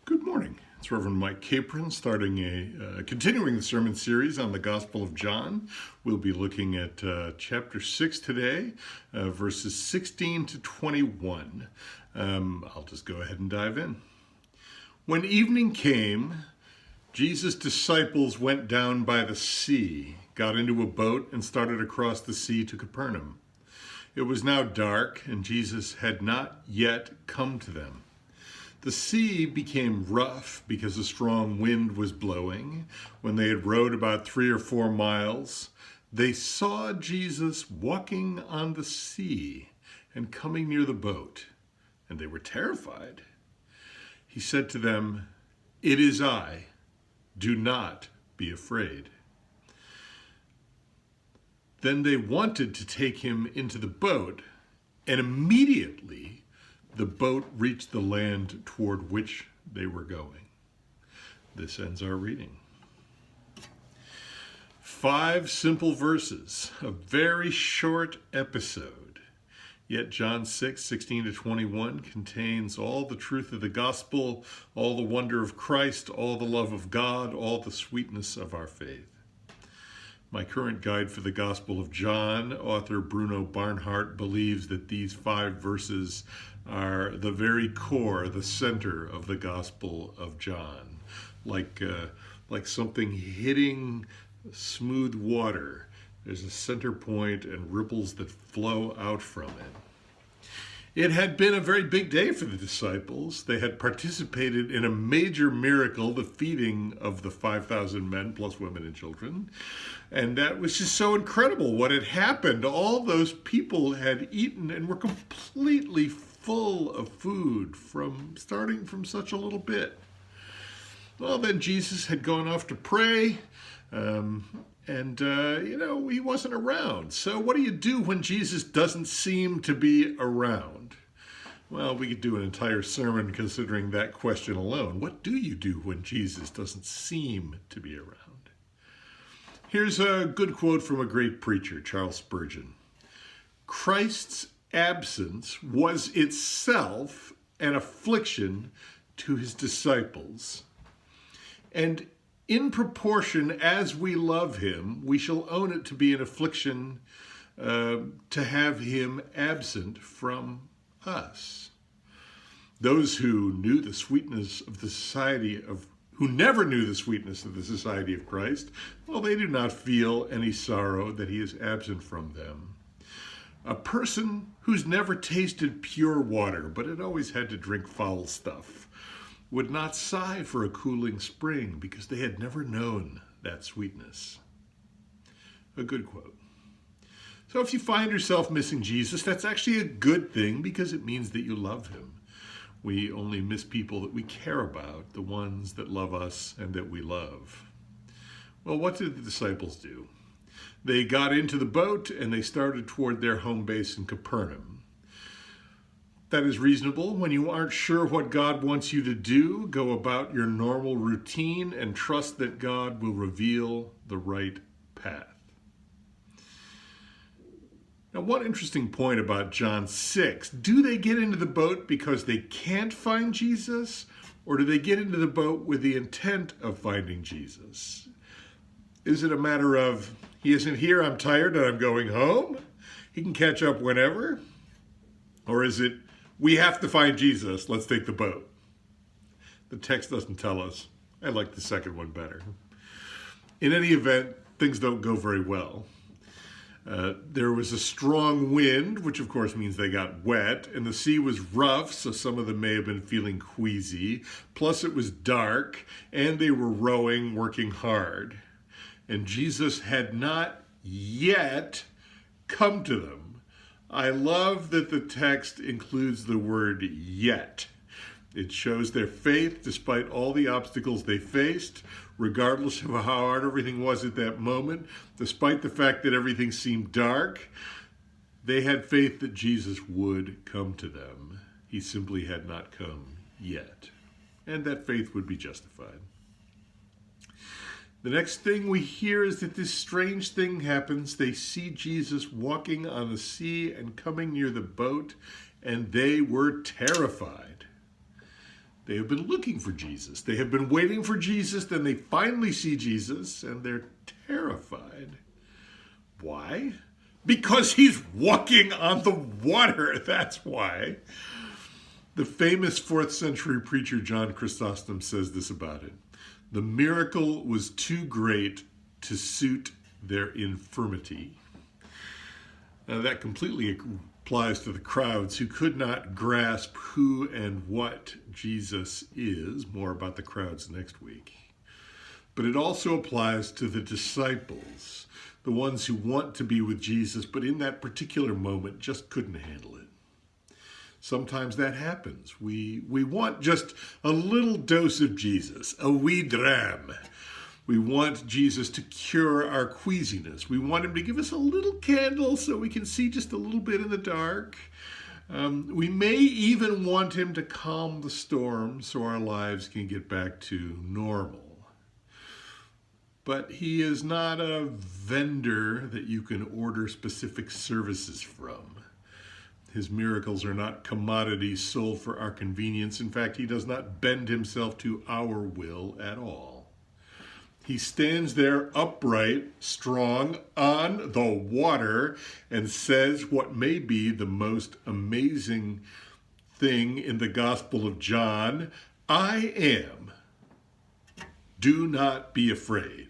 Good morning. It's Reverend Mike Capron continuing the sermon series on the Gospel of John. We'll be looking at chapter 6 today, verses 16 to 21. I'll just go ahead and dive in. When evening came, Jesus' disciples went down by the sea, got into a boat, and started across the sea to Capernaum. It was now dark, and Jesus had not yet come to them. The sea became rough because a strong wind was blowing. When they had rowed about 3 or 4 miles, they saw Jesus walking on the sea and coming near the boat, and they were terrified. He said to them, "It is I. Do not be afraid." Then they wanted to take him into the boat, and immediately the boat reached the land toward which they were going. This ends our reading. 5 simple verses, a very short episode. Yet John 6, 16 to 21 contains all the truth of the gospel, all the wonder of Christ, all the love of God, all the sweetness of our faith. My current guide for the Gospel of John, author Bruno Barnhart, believes that these 5 verses are the very core, the center of the Gospel of John, like something hitting smooth water. There's a center point and ripples that flow out from it. It had been a very big day for the disciples. They had participated in a major miracle, the feeding of the 5,000 men, plus women and children. And that was just so incredible what had happened. All those people had eaten and were completely full of food starting from such a little bit. Well, then Jesus had gone off to pray, he wasn't around. So what do you do when Jesus doesn't seem to be around? Well, we could do an entire sermon considering that question alone. What do you do when Jesus doesn't seem to be around? Here's a good quote from a great preacher, Charles Spurgeon. Christ's absence was itself an affliction to his disciples. And in proportion as we love him, we shall own it to be an affliction to have him absent from us. Those who knew the sweetness of the who never knew the sweetness of the society of Christ, well, they do not feel any sorrow that he is absent from them. A person who's never tasted pure water, but had always had to drink foul stuff, would not sigh for a cooling spring because they had never known that sweetness. A good quote. So if you find yourself missing Jesus, that's actually a good thing because it means that you love him. We only miss people that we care about, the ones that love us and that we love. Well, what did the disciples do? They got into the boat and they started toward their home base in Capernaum. That is reasonable. When you aren't sure what God wants you to do, go about your normal routine and trust that God will reveal the right path. Now, one interesting point about John 6, do they get into the boat because they can't find Jesus, or do they get into the boat with the intent of finding Jesus? Is it a matter of, he isn't here, I'm tired, and I'm going home? He can catch up whenever? Or is it, we have to find Jesus, let's take the boat? The text doesn't tell us. I like the second one better. In any event, things don't go very well. There was a strong wind, which of course means they got wet, and the sea was rough, so some of them may have been feeling queasy. Plus it was dark, and they were rowing, working hard. And Jesus had not yet come to them. I love that the text includes the word yet. It shows their faith despite all the obstacles they faced, regardless of how hard everything was at that moment, despite the fact that everything seemed dark. They had faith that Jesus would come to them. He simply had not come yet. And that faith would be justified. The next thing we hear is that this strange thing happens. They see Jesus walking on the sea and coming near the boat, and they were terrified. They have been looking for Jesus. They have been waiting for Jesus. Then they finally see Jesus, and they're terrified. Why? Because he's walking on the water. That's why. The famous 4th century preacher John Chrysostom says this about it. The miracle was too great to suit their infirmity. Now that completely applies to the crowds who could not grasp who and what Jesus is. More about the crowds next week. But it also applies to the disciples, the ones who want to be with Jesus, but in that particular moment just couldn't handle it. Sometimes that happens. We want just a little dose of Jesus, a wee dram. We want Jesus to cure our queasiness. We want him to give us a little candle so we can see just a little bit in the dark. We may even want him to calm the storm so our lives can get back to normal. But he is not a vendor that you can order specific services from. His miracles are not commodities sold for our convenience. In fact, he does not bend himself to our will at all. He stands there upright, strong, on the water, and says what may be the most amazing thing in the Gospel of John: I am. Do not be afraid.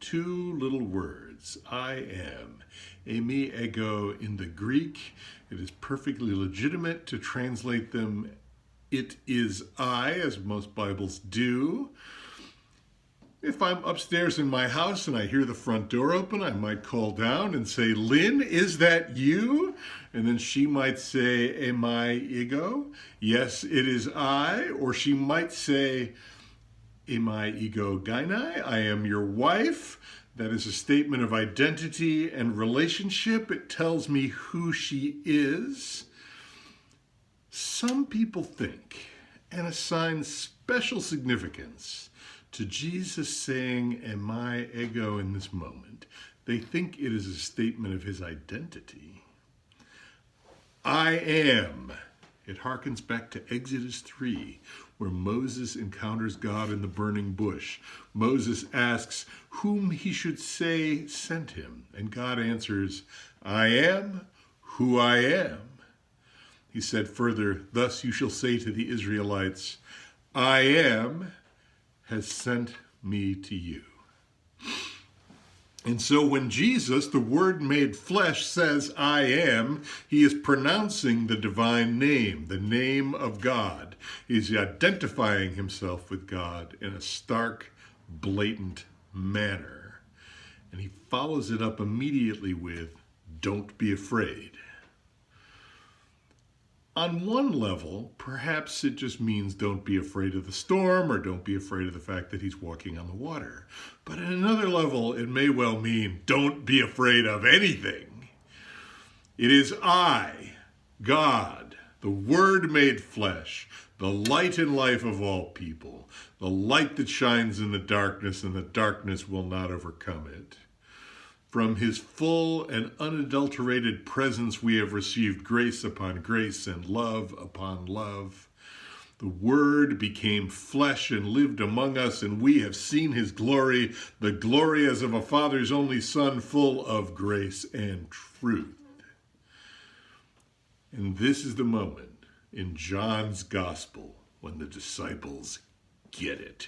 2 little words, I am. Eimi ego in the Greek. It is perfectly legitimate to translate them, it is I, as most Bibles do. If I'm upstairs in my house and I hear the front door open, I might call down and say, Lynn, is that you? And then she might say, eimi ego? Yes, it is I. Or she might say, eimi ego gainai? I am your wife. That is a statement of identity and relationship. It tells me who she is. Some people think and assign special significance to Jesus saying, eimi ego in this moment. They think it is a statement of his identity. I am. It harkens back to Exodus 3, where Moses encounters God in the burning bush. Moses asks whom he should say sent him, and God answers, I am who I am. He said further, thus you shall say to the Israelites, I am has sent me to you. And so when Jesus, the Word made flesh, says, I am, he is pronouncing the divine name, the name of God. He's identifying himself with God in a stark, blatant manner. And he follows it up immediately with, don't be afraid. On one level, perhaps it just means don't be afraid of the storm or don't be afraid of the fact that he's walking on the water. But at another level, it may well mean don't be afraid of anything. It is I, God, the Word made flesh, the light and life of all people, the light that shines in the darkness, and the darkness will not overcome it. From his full and unadulterated presence we have received grace upon grace and love upon love. The Word became flesh and lived among us, and we have seen his glory, the glory as of a Father's only Son, full of grace and truth. And this is the moment in John's Gospel when the disciples get it.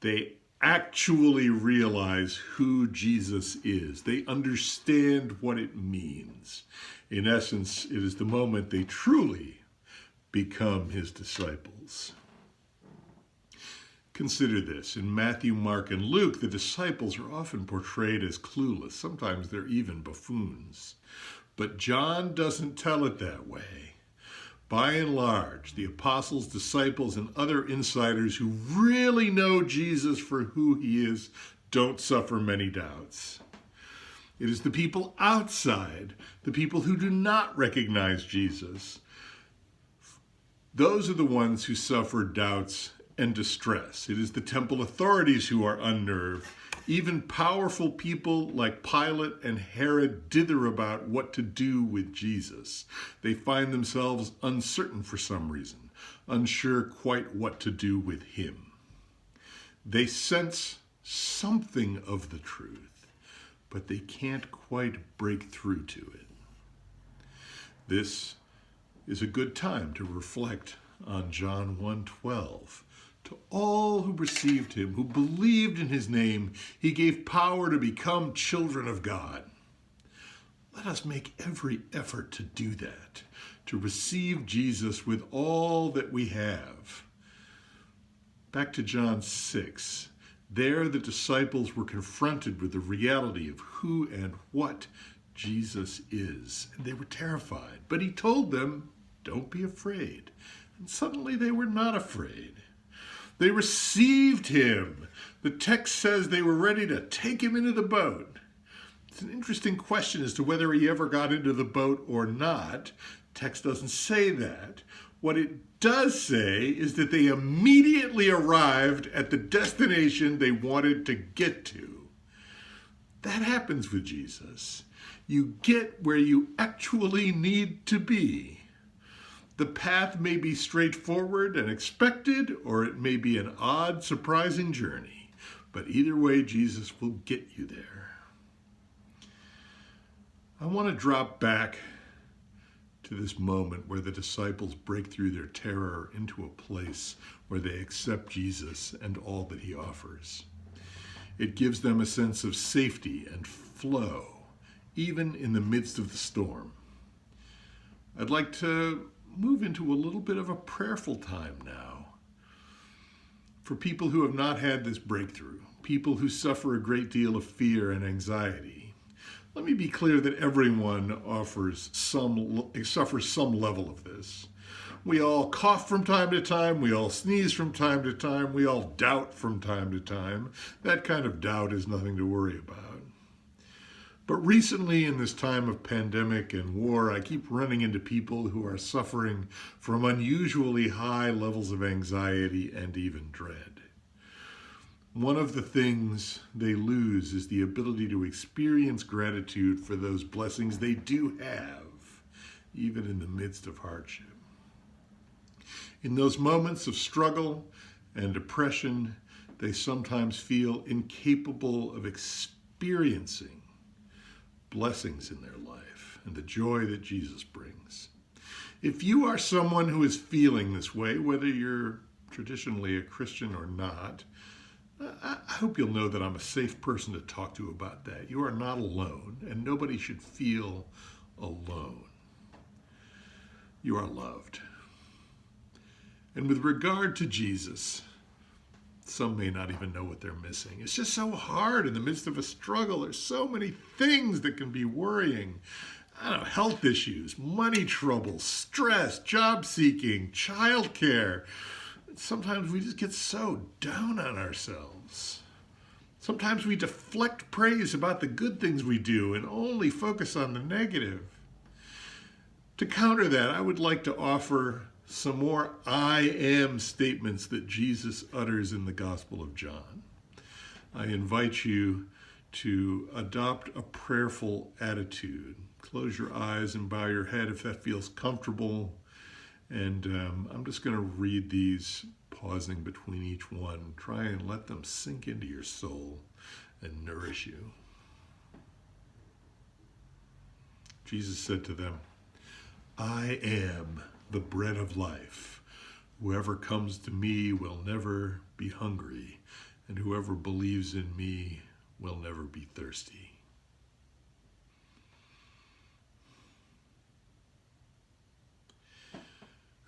They actually realize who Jesus is. They understand what it means. In essence, it is the moment they truly become his disciples. Consider this. In Matthew, Mark, and Luke, the disciples are often portrayed as clueless. Sometimes they're even buffoons. But John doesn't tell it that way. By and large, the apostles, disciples, and other insiders who really know Jesus for who he is don't suffer many doubts. It is the people outside, the people who do not recognize Jesus. Those are the ones who suffer doubts and distress. It is the temple authorities who are unnerved. Even powerful people like Pilate and Herod dither about what to do with Jesus. They find themselves uncertain for some reason. unsure quite what to do with him. They sense something of the truth, but they can't quite break through to it. This is a good time to reflect on John 1:12. To all who received him, who believed in his name, he gave power to become children of God. Let us make every effort to do that, to receive Jesus with all that we have. Back to John 6. There the disciples were confronted with the reality of who and what Jesus is. And they were terrified. But he told them, don't be afraid. And suddenly they were not afraid. They received him. The text says they were ready to take him into the boat. It's an interesting question as to whether he ever got into the boat or not. Text doesn't say that. What it does say is that they immediately arrived at the destination they wanted to get to. That happens with Jesus. You get where you actually need to be. The path may be straightforward and expected, or it may be an odd, surprising journey. But either way, Jesus will get you there. I want to drop back to this moment where the disciples break through their terror into a place where they accept Jesus and all that he offers. It gives them a sense of safety and flow, even in the midst of the storm. I'd like to move into a little bit of a prayerful time now. For people who have not had this breakthrough, people who suffer a great deal of fear and anxiety, let me be clear that everyone suffers some level of this. We all cough from time to time, we all sneeze from time to time, we all doubt from time to time. That kind of doubt is nothing to worry about. But recently, in this time of pandemic and war, I keep running into people who are suffering from unusually high levels of anxiety and even dread. One of the things they lose is the ability to experience gratitude for those blessings they do have, even in the midst of hardship. In those moments of struggle and depression, they sometimes feel incapable of experiencing blessings in their life and the joy that Jesus brings. If you are someone who is feeling this way, whether you're traditionally a Christian or not, I hope you'll know that I'm a safe person to talk to about that. You are not alone, and nobody should feel alone. You are loved. And with regard to Jesus, some may not even know what they're missing. It's just so hard in the midst of a struggle. There's so many things that can be worrying. I don't know, health issues, money troubles, stress, job seeking, childcare. Sometimes we just get so down on ourselves. Sometimes we deflect praise about the good things we do and only focus on the negative. To counter that, I would like to offer some more I am statements that Jesus utters in the Gospel of John. I invite you to adopt a prayerful attitude. Close your eyes and bow your head if that feels comfortable. And I'm just going to read these, pausing between each one. Try and let them sink into your soul and nourish you. Jesus said to them, I am the bread of life. Whoever comes to me will never be hungry, and whoever believes in me will never be thirsty.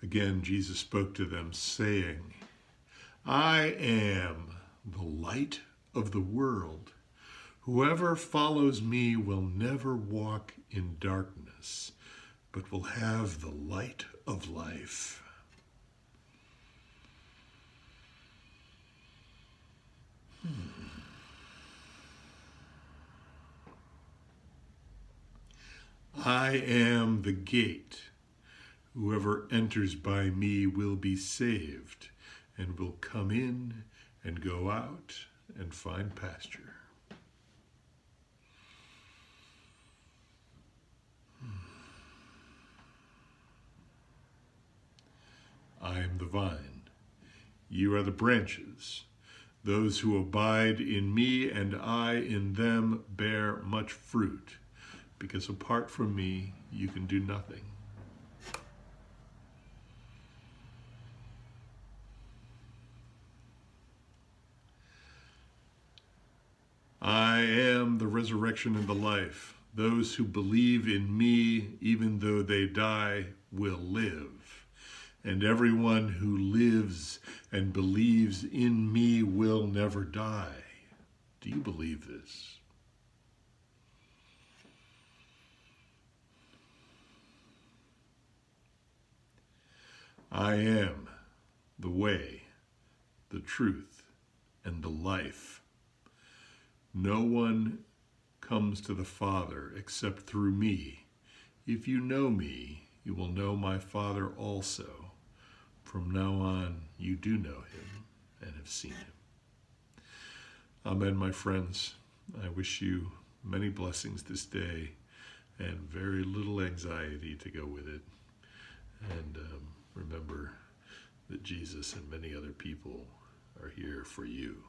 Again, Jesus spoke to them, saying, I am the light of the world. Whoever follows me will never walk in darkness, but will have the light of life. I am the gate. Whoever enters by me will be saved, and will come in and go out and find pasture. I am the vine. You are the branches. Those who abide in me and I in them bear much fruit, because apart from me, you can do nothing. I am the resurrection and the life. Those who believe in me, even though they die, will live. And everyone who lives and believes in me will never die. Do you believe this? I am the way, the truth, and the life. No one comes to the Father except through me. If you know me, you will know my Father also. From now on, you do know him and have seen him. Amen, my friends. I wish you many blessings this day and very little anxiety to go with it. And remember that Jesus and many other people are here for you.